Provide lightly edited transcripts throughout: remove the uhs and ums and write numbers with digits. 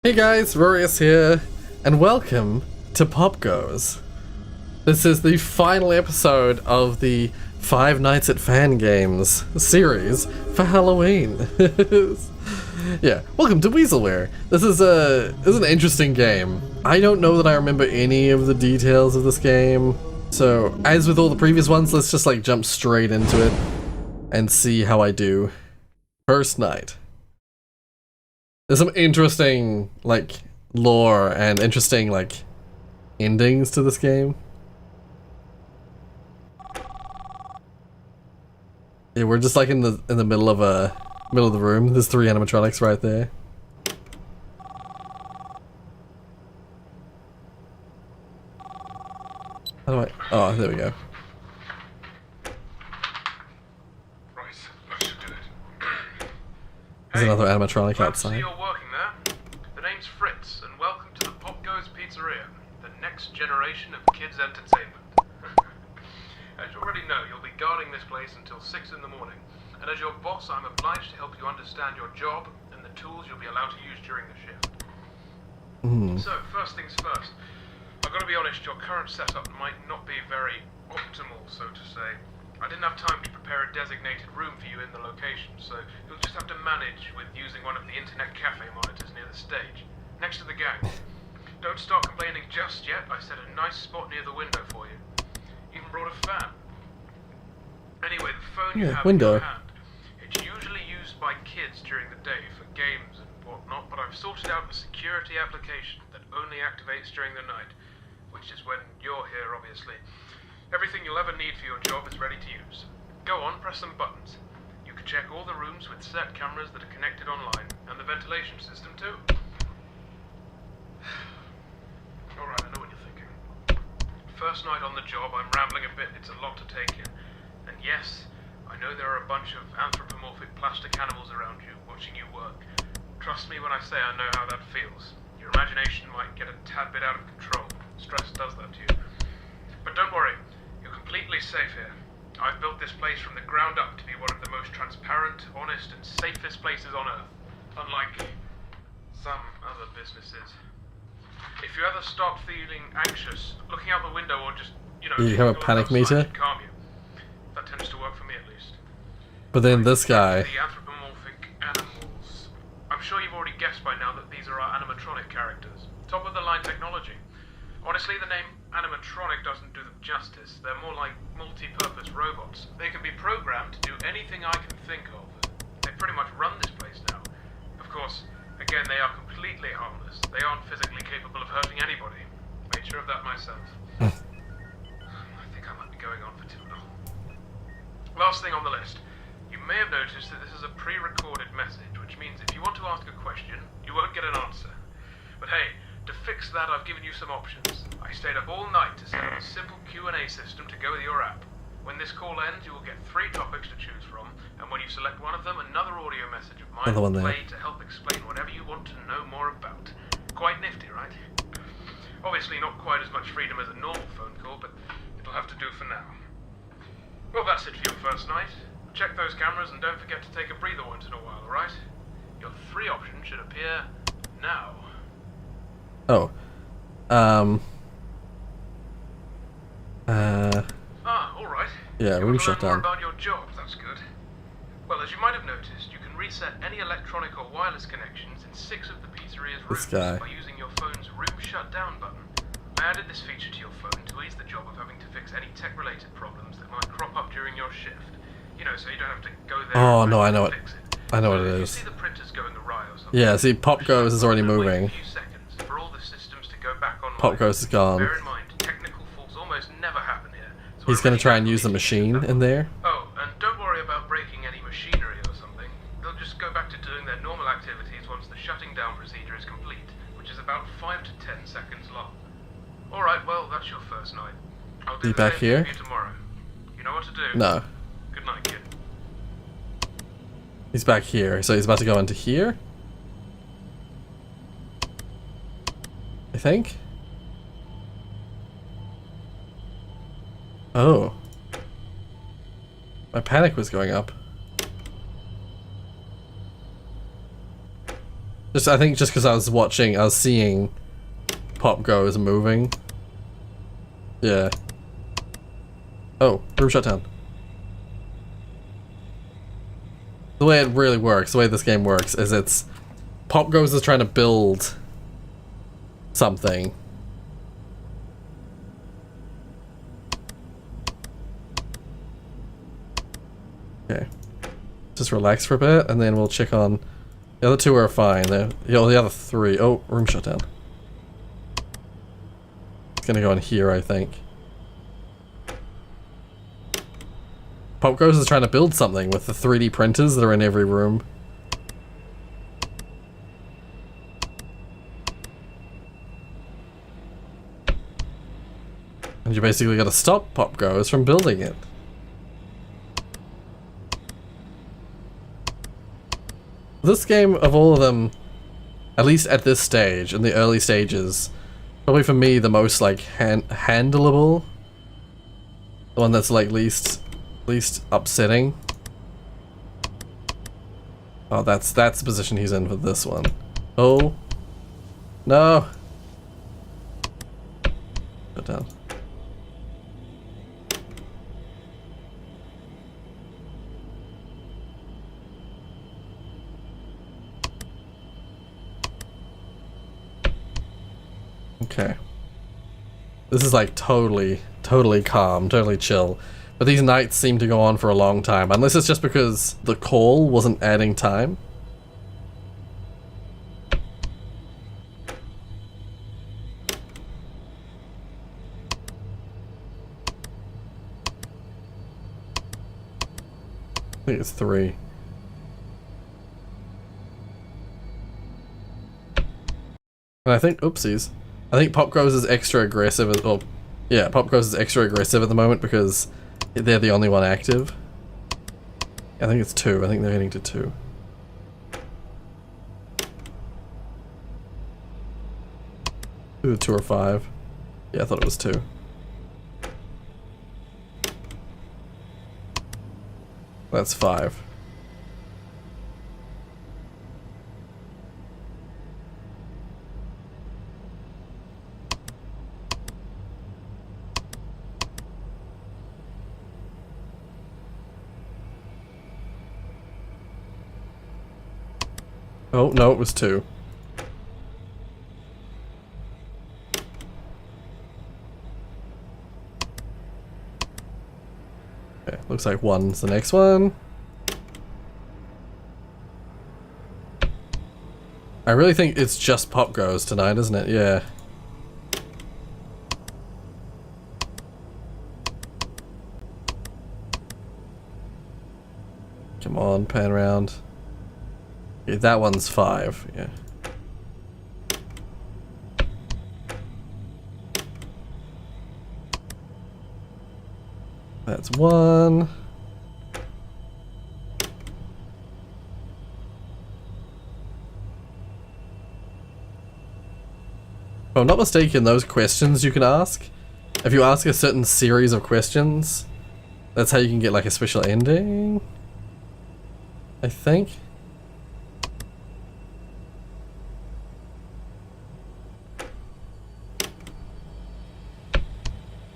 Hey guys, Rorius here, and welcome to Popgoes. This is the final episode of the Five Nights at Fan Games series for Halloween. Yeah, welcome to Weaselware. This is an interesting game. I don't know that I remember any of the details of this game, so as with all the previous ones, let's just like jump straight into it and see how I do. First night. There's some interesting, like, lore and interesting, like, endings to this game. Yeah, we're just like in the middle of the room. There's three animatronics right there. How do I? Oh, there we go. There's another animatronic outside. You're working there. The name's Fritz, and welcome to the Popgoes Pizzeria, the next generation of kids' entertainment. As you already know, you'll be guarding this place until 6 in the morning, and as your boss, I'm obliged to help you understand your job and the tools you'll be allowed to use during the shift. So, first things first. I've got to be honest, your current setup might not be very optimal, so to say. I didn't have time to prepare a designated room for you in the location, so you'll just have to manage with using one of the internet cafe monitors near the stage, next to the gang. Don't start complaining just yet. I set a nice spot near the window for you. Even brought a fan. Anyway, the phone you have in your hand. It's usually used by kids during the day for games and whatnot, but I've sorted out a security application that only activates during the night, which is when you're here, obviously. Everything you'll ever need for your job is ready to use. Go on, press some buttons. You can check all the rooms with set cameras that are connected online, and the ventilation system too. Alright, I know what you're thinking. First night on the job, I'm rambling a bit, it's a lot to take in. And yes, I know there are a bunch of anthropomorphic plastic animals around you, watching you work. Trust me when I say I know how that feels. Your imagination might get a tad bit out of control. Stress does that to you. But don't worry. Completely safe here. I've built this place from the ground up to be one of the most transparent, honest, and safest places on Earth. Unlike some other businesses. If you ever start feeling anxious, looking out the window or just, you have a panic meter? Calm you. That tends to work for me at least. But then this guy. The anthropomorphic animals. I'm sure you've already guessed by now that these are our animatronic characters. Top of the line technology. Honestly, the name animatronic doesn't do them justice. They're more like multi-purpose robots. They can be programmed to do anything I can think of. They pretty much run this place now. Of course, again, they are completely harmless. They aren't physically capable of hurting anybody. Made sure of that myself. I think I might be going on for too long. Last thing on the list. You may have noticed that this is a pre-recorded message, which means if you want to ask a question, you won't get an answer. But hey, to fix that, I've given you some options. I stayed up all night to set up a simple Q&A system to go with your app. When this call ends, you will get 3 topics to choose from, and when you select one of them, another audio message of mine will play to help explain whatever you want to know more about. Quite nifty, right? Obviously not quite as much freedom as a normal phone call, but it'll have to do for now. Well, that's it for your first night. Check those cameras and don't forget to take a breather once in a while, alright? Your 3 options should appear now. Oh. Alright. Yeah, room shut down. More about your job, that's good. Well, as you might have noticed, you can reset any electronic or wireless connections in 6 of the pizzeria's rooms by using your phone's room shut down button. I added this feature to your phone to ease the job of having to fix any tech-related problems that might crop up during your shift. You know, so you don't have to go there and I know it. Fix it. I know what it is. You see the printers going awry or something? Yeah, see, Popgoes is already moving. Popgoes is gone. Bear in mind, technical faults almost never happen here. So he's gonna try and use the machine in there. Oh, and don't worry about breaking any machinery or something. They'll just go back to doing their normal activities once the shutting down procedure is complete, which is about 5 to 10 seconds long. Alright, well, that's your first night. I'll be back here tomorrow. You know what to do? No. Good night, kid. He's back here, so he's about to go into here? I think? Oh. My panic was going up. I think just because I was seeing Popgoes moving. Yeah. Oh, room shut down. The way it really works, the way this game works, is Popgoes is trying to build something. Okay. Just relax for a bit, and then we'll check on... The other two are fine. The other three... Oh, room shut down. It's gonna go in here, I think. Popgoes is trying to build something with the 3D printers that are in every room. And you basically gotta stop Popgoes from building it. This game, of all of them, at least at this stage, in the early stages, probably for me the most like handleable. The one that's like least upsetting. Oh, that's the position he's in for this one. Oh. No. Put down. Okay. This is like totally calm, totally chill. But these nights seem to go on for a long time, unless it's just because the call wasn't adding time. I think it's 3. And I think, oopsies. I think Popgoes is extra aggressive Popgoes is extra aggressive at the moment because they're the only one active. I think it's 2. I think they're heading to 2. Either 2 or 5. Yeah, I thought it was 2. That's 5. Oh, no, it was 2. Okay, looks like 1's the next one. I really think it's just Popgoes tonight, isn't it? Yeah. Come on, pan around. Yeah, that one's 5, yeah. That's 1. If I'm not mistaken, those questions you can ask, if you ask a certain series of questions, that's how you can get like a special ending, I think.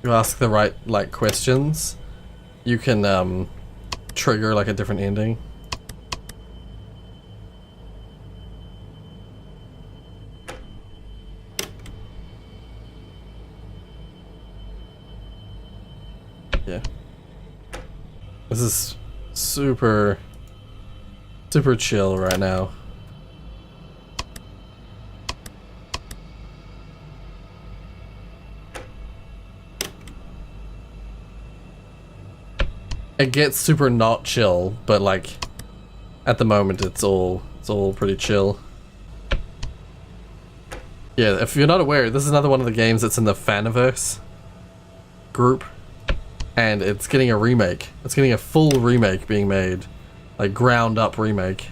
You ask the right like questions, you can trigger like a different ending. Yeah. This is super chill right now. It gets super not chill, but like at the moment it's all pretty chill. Yeah, if you're not aware, this is another one of the games that's in the Faniverse group, and it's getting a remake. It's getting a full remake being made, like ground up remake.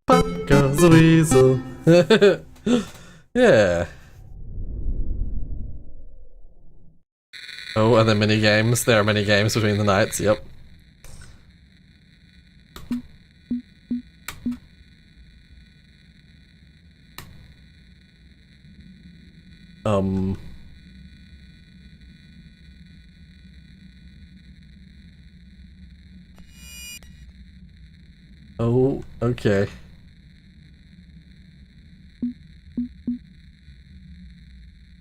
Pop goes the weasel. Yeah. Oh, and then mini games. There are mini games between the nights. Yep. Oh, okay.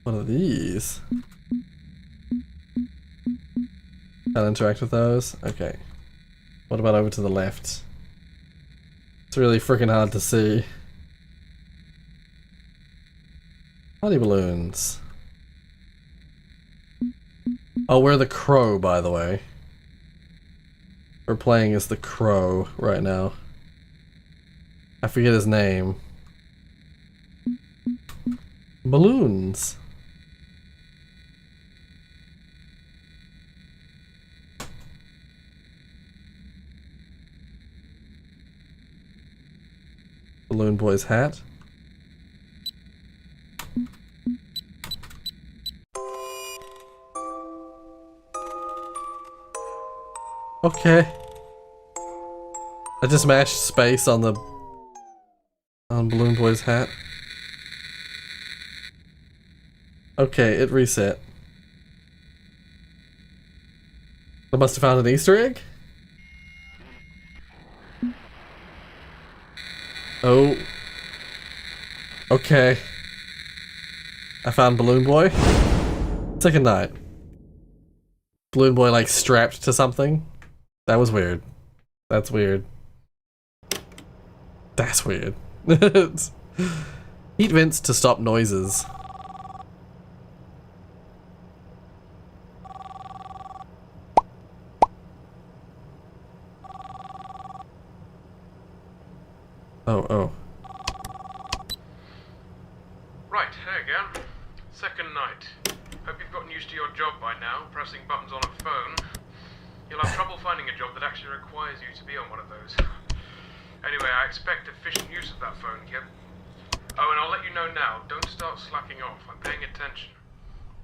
What are these? Can't interact with those? Okay. What about over to the left? It's really freaking hard to see. Honey balloons. Oh, we're the Crow, by the way. We're playing as the Crow right now. I forget his name. Balloons. Balloon Boy's hat. Okay. I just mashed space on the Balloon Boy's hat. Okay, it reset. I must have found an Easter egg? Oh. Okay. I found Balloon Boy. Second night. Balloon Boy like strapped to something. That was weird. That's weird. That's weird. Heat vents to stop noises. Oh. Right, hey again. Second night. Hope you've gotten used to your job by now, pressing buttons on a phone. You'll have trouble finding a job that actually requires you to be on one of those. Anyway, I expect efficient use of that phone, Kip. Oh, and I'll let you know now, don't start slacking off. I'm paying attention.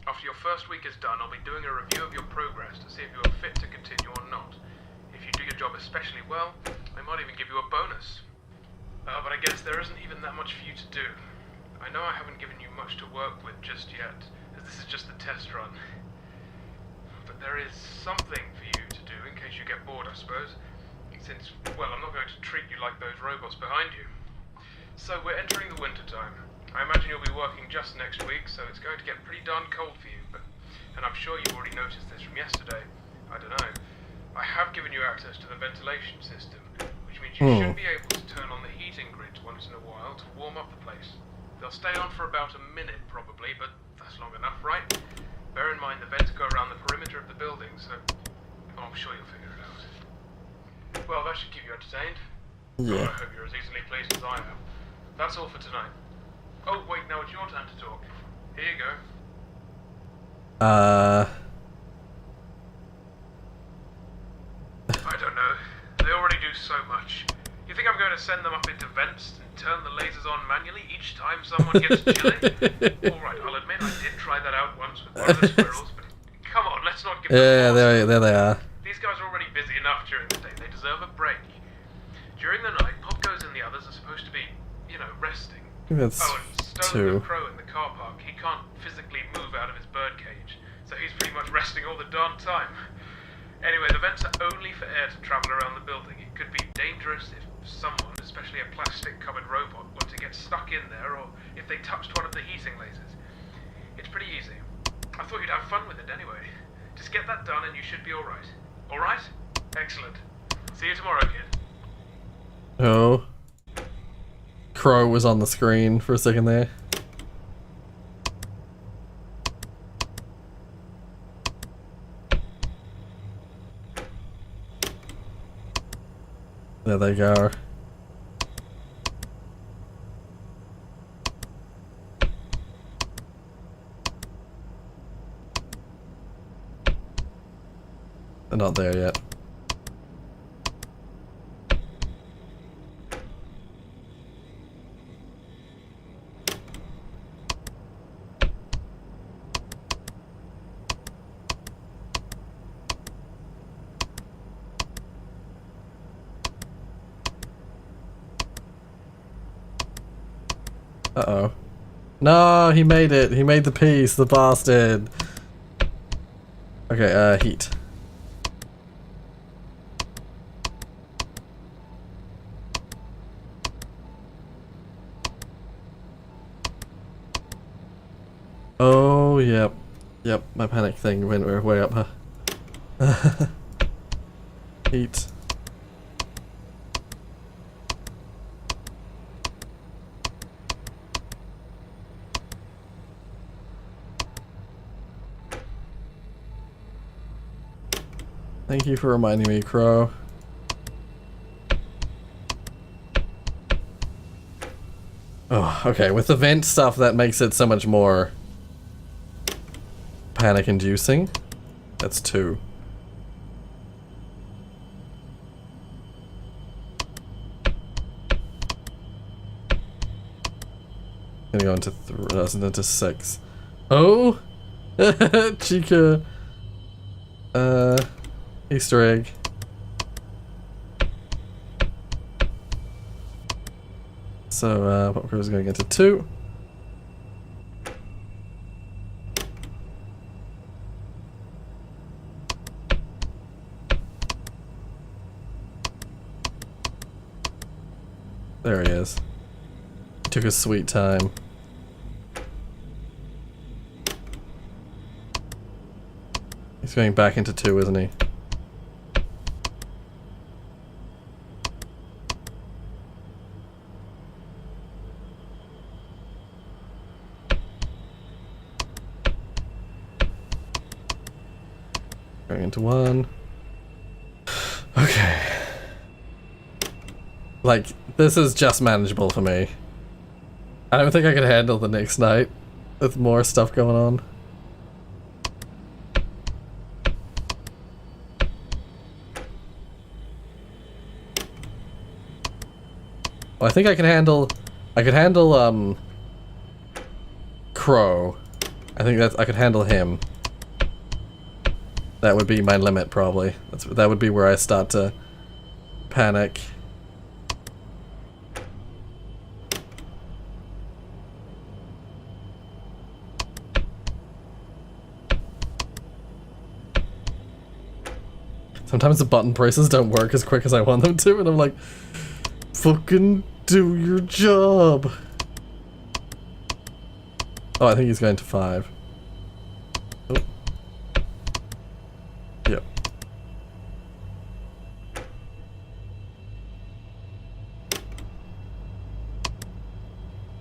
After your first week is done, I'll be doing a review of your progress to see if you are fit to continue or not. If you do your job especially well, I might even give you a bonus. But I guess there isn't even that much for you to do. I know I haven't given you much to work with just yet, as this is just the test run. But there is something for you to do in case you get bored, I suppose. Since, well, I'm not going to treat you like those robots behind you. So we're entering the winter time. I imagine you'll be working just next week, so it's going to get pretty darn cold for you. And I'm sure you've already noticed this from yesterday. I don't know. I have given you access to the ventilation system, which means you should be able to turn on the heating grids once in a while to warm up the place. They'll stay on for about a minute probably, but that's long enough, right? Bear in mind the vents go around the perimeter of the building, so I'm sure you'll figure it out. Well, that should keep you entertained. Yeah. I hope you're as easily pleased as I am. That's all for tonight. Oh, wait, now it's your turn to talk. Here you go. I don't know. They already do so much. You think I'm going to send them up into vents and turn the lasers on manually each time someone gets chilly? Alright, I'll admit I did try that out once with one of the squirrels, but come on, let's not give them Yeah, there they are. These guys are already busy enough during the day. They deserve a break. During the night, Popgoes and the others are supposed to be, you know, resting. That's Oh, and Stone two. the Crow in the car park, he can't physically move out of his bird cage, so he's pretty much resting all the darn time. Anyway, the vents are only for air to travel around the building. It could be dangerous if someone, especially a plastic-covered robot, were to get stuck in there, or if they touched one of the heating lasers. It's pretty easy. I thought you'd have fun with it anyway. Just get that done and you should be alright. Alright? Excellent. See you tomorrow, kid. Oh. Crow was on the screen for a second there. There they go. They're not there yet. Uh-oh. No, he made it. He made the piece, the bastard. Okay, heat. Oh, yep. Yep, my panic thing went way up, huh? Heat. Thank you for reminding me, Crow. Oh, okay, with the vent stuff that makes it so much more panic-inducing. That's 2. Gonna go into 6. Oh! Chica! Easter egg. So, Popgoes is going into 2. There he is. He took his sweet time. He's going back into 2, isn't he? Going into 1. Okay. Like, this is just manageable for me. I don't think I could handle the next night with more stuff going on. Well, I think I could handle Crow. I think I could handle him. That would be my limit, probably. That would be where I start to panic. Sometimes the button presses don't work as quick as I want them to, and I'm like, fucking do your job. Oh, I think he's going to 5. Oh. Yep.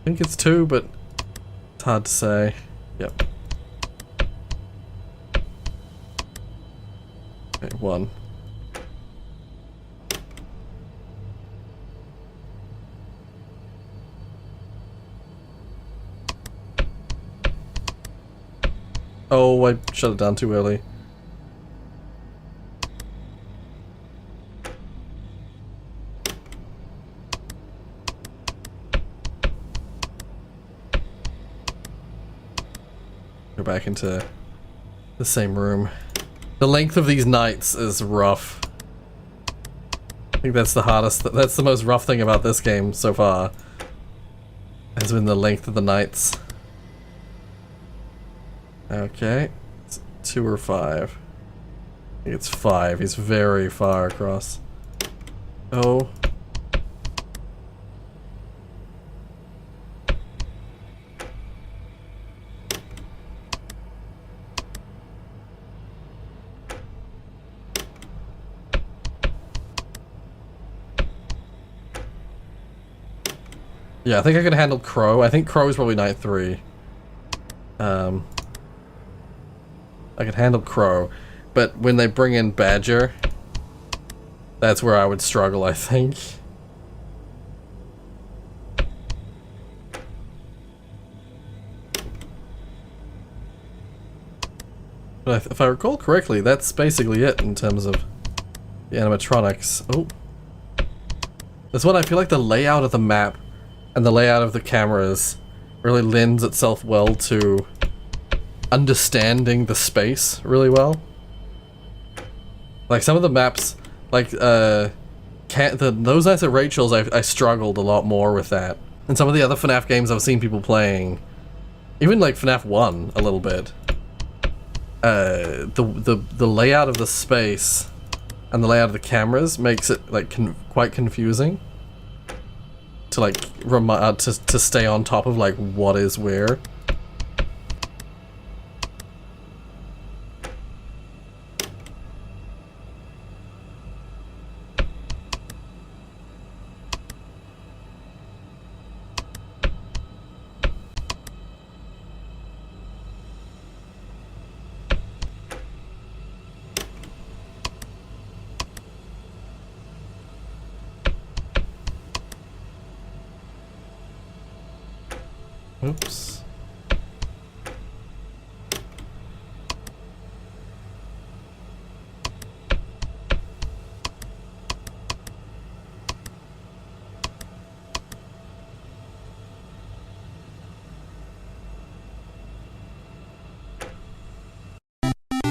I think it's 2, but it's hard to say. Yep. Okay, 1. Oh, I shut it down too early. Go back into the same room. The length of these nights is rough. I think that's the hardest, that's the most rough thing about this game so far. Has been the length of the nights. Okay, it's 2 or 5. I think it's 5. He's very far across. Oh. Yeah, I think I can handle Crow. I think Crow is probably night 3. I can handle Crow, but when they bring in Badger, that's where I would struggle, I think. But if I recall correctly, that's basically it in terms of the animatronics. Oh. This one, I feel like the layout of the map and the layout of the cameras really lends itself well to understanding the space really well. Like some of the maps, like those Nights at Rachel's, I struggled a lot more with that. And some of the other FNAF games I've seen people playing, Even like FNAF 1 a little bit. The layout of the space and the layout of the cameras makes it like quite confusing to like to stay on top of like what is where. Oops.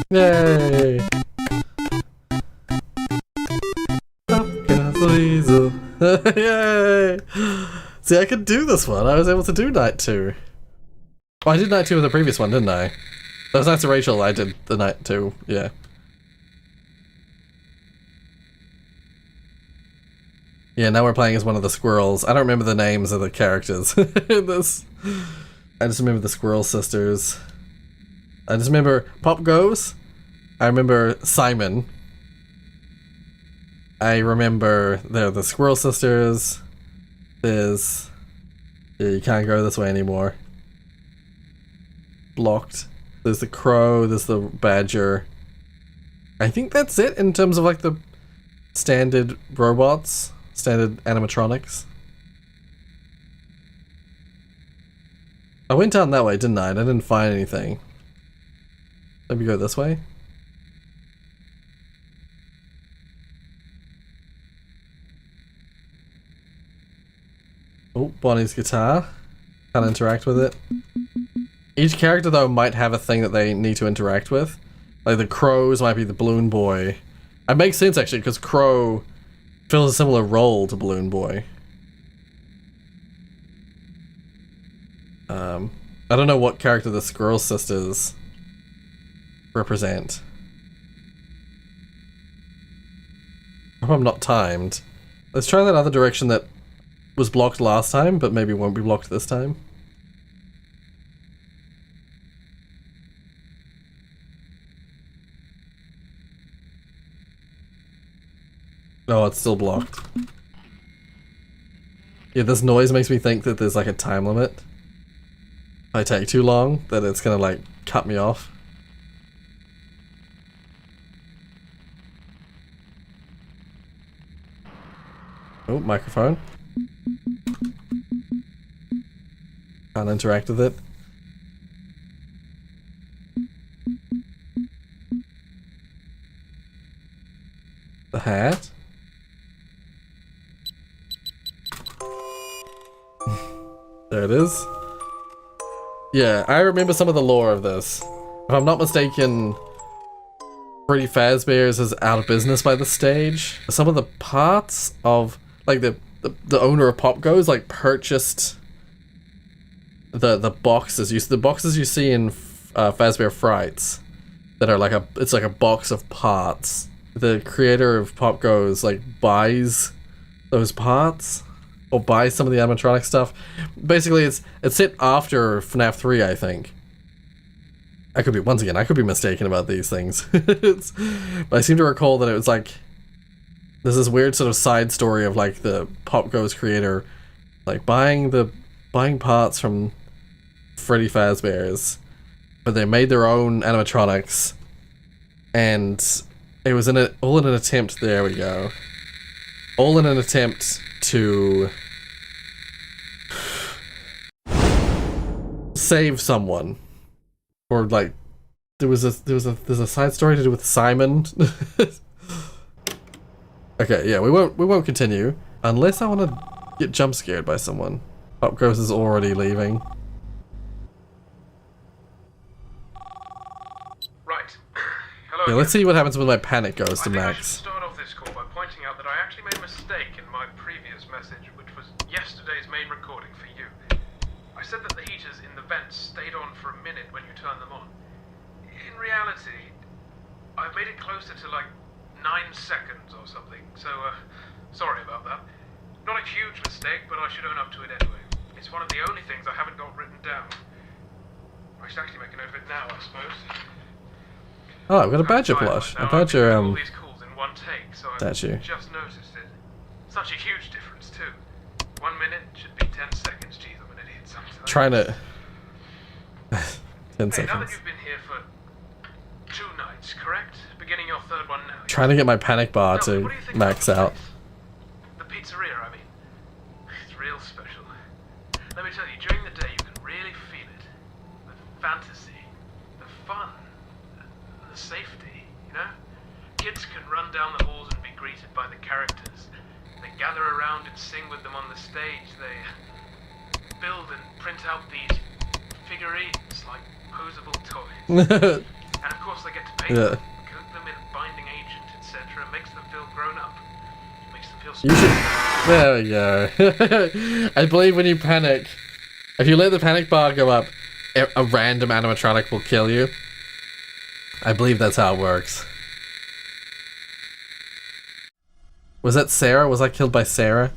Yay! Yay! See, I could do this one. I was able to do night 2. Oh, I did night 2 with the previous one, didn't I? That was nice to Rachel. I did the night 2. Yeah. Yeah, now we're playing as one of the squirrels. I don't remember the names of the characters in this. I just remember the Squirrel Sisters. I just remember Popgoes. I remember Simon. I remember they're the Squirrel Sisters. There's... Yeah, you can't go this way anymore. Blocked. There's the crow, there's the badger. I think that's it in terms of like the standard robots, standard animatronics. I went down that way, didn't I? I didn't find anything. Let me go this way. Oh, Bonnie's guitar. Can't interact with it. Each character, though, might have a thing that they need to interact with. Like, the crows might be the Balloon Boy. It makes sense, actually, because Crow fills a similar role to Balloon Boy. I don't know what character the Squirrel Sisters represent. I hope I'm not timed. Let's try that other direction that was blocked last time, but maybe won't be blocked this time. Oh, it's still blocked. Yeah, this noise makes me think that there's like a time limit. If I take too long, that it's gonna like cut me off. Oh, microphone. Can't interact with it. The hat. There it is. Yeah, I remember some of the lore of this. If I'm not mistaken, Freddy Fazbear's is out of business by this stage. Some of the parts of, like, the owner of Popgoes, like, purchased the boxes. The boxes you see in Fazbear Frights that are like it's like a box of parts. The creator of Popgoes, like, buys those parts. Or buy some of the animatronic stuff. Basically, it's set after FNAF 3, I think. I could be mistaken about these things. But I seem to recall that it was like there's this weird sort of side story of like the Popgoes creator like buying parts from Freddy Fazbear's, but they made their own animatronics, and it was all in an attempt. There we go. All in an attempt to save someone, or like there's a side story to do with Simon. Okay, yeah, we won't continue unless I want to get jump scared by someone. Popgoes is already leaving. Right. Hello. Yeah, let's see what happens when my panic goes to I think I should max. start off this call by pointing out that I actually made a mistake in my previous message, which was yesterday's main recording for you. I said that the heaters in the vents stayed on for a minute when you turned them on. In reality, I've made it closer to like 9 seconds or something, so sorry about that. Not a huge mistake, but I should own up to it anyway. It's one of the only things I haven't got written down. I should actually make a note of it now, I suppose. Oh, I've got a badger plush. A badger, all these calls in one take, so I've statue. just noticed it. Such a huge difference, too. 1 minute should be 10 seconds. Jeez, I'm an idiot sometimes. Trying to... 10 Hey, now seconds. that you've been here for 2 nights, correct? Beginning your 3rd one now. Trying to get my panic bar Now, to what do you think max about out. the pizzeria, I mean. It's real special. Let me tell you, during the day you can really feel it. The fantasy, the fun, the safety, you know? Kids can run down the halls and be greeted by the characters. They gather around and sing with them on the stage. They build and print out these figurines like posable toys. And of course they get to paint them, coat them in a binding agent, etc. Makes them feel grown up. Makes them feel You should... There we go. I believe when you panic, if you let the panic bar go up, a random animatronic will kill you. I believe that's how it works. Was that Sarah? Was I killed by Sarah?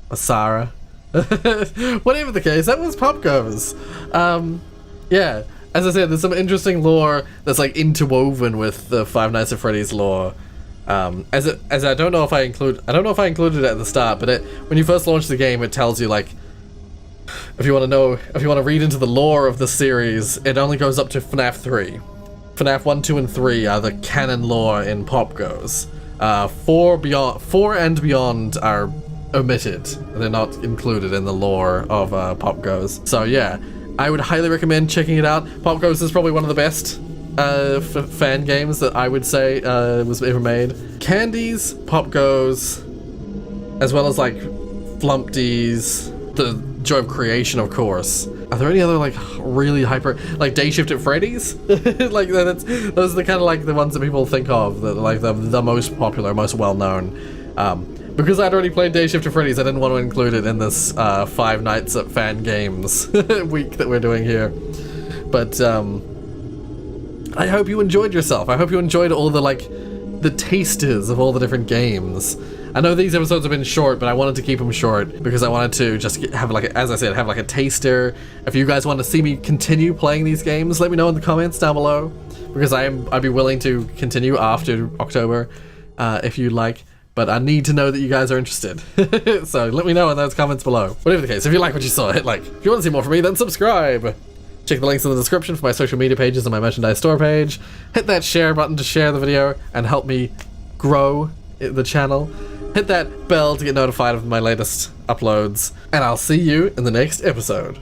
Or Sarah? Whatever the case, that was Popgoes. Yeah, as I said, there's some interesting lore that's like interwoven with the Five Nights at Freddy's lore. As I don't know if I included it at the start, but when you first launch the game, it tells you like, if you want to read into the lore of the series, it only goes up to FNAF 3. FNAF 1, 2, and 3 are the canon lore in Popgoes. 4 and beyond are omitted. They're not included in the lore of Popgoes. So yeah, I would highly recommend checking it out. Popgoes is probably one of the best fan games that I would say was ever made. Candies, Popgoes, as well as like Flumpties, the Joy of Creation, of course. Are there any other like really hyper, like Day Shift at Freddy's? Like those are the kind of like the ones that people think of that like the most popular, most well known. Because I'd already played Day Shift at Freddy's, I didn't want to include it in this Five Nights at Fan Games week that we're doing here. But I hope you enjoyed yourself. I hope you enjoyed all the tasters of all the different games. I know these episodes have been short, but I wanted to keep them short because I wanted to just have as I said, have like a taster. If you guys want to see me continue playing these games, let me know in the comments down below, because I'd be willing to continue after October, if you'd like. But I need to know that you guys are interested. So let me know in those comments below. Whatever the case, if you like what you saw, hit like. If you want to see more from me, then subscribe. Check the links in the description for my social media pages and my merchandise store page. Hit that share button to share the video and help me grow the channel. Hit that bell to get notified of my latest uploads. And I'll see you in the next episode.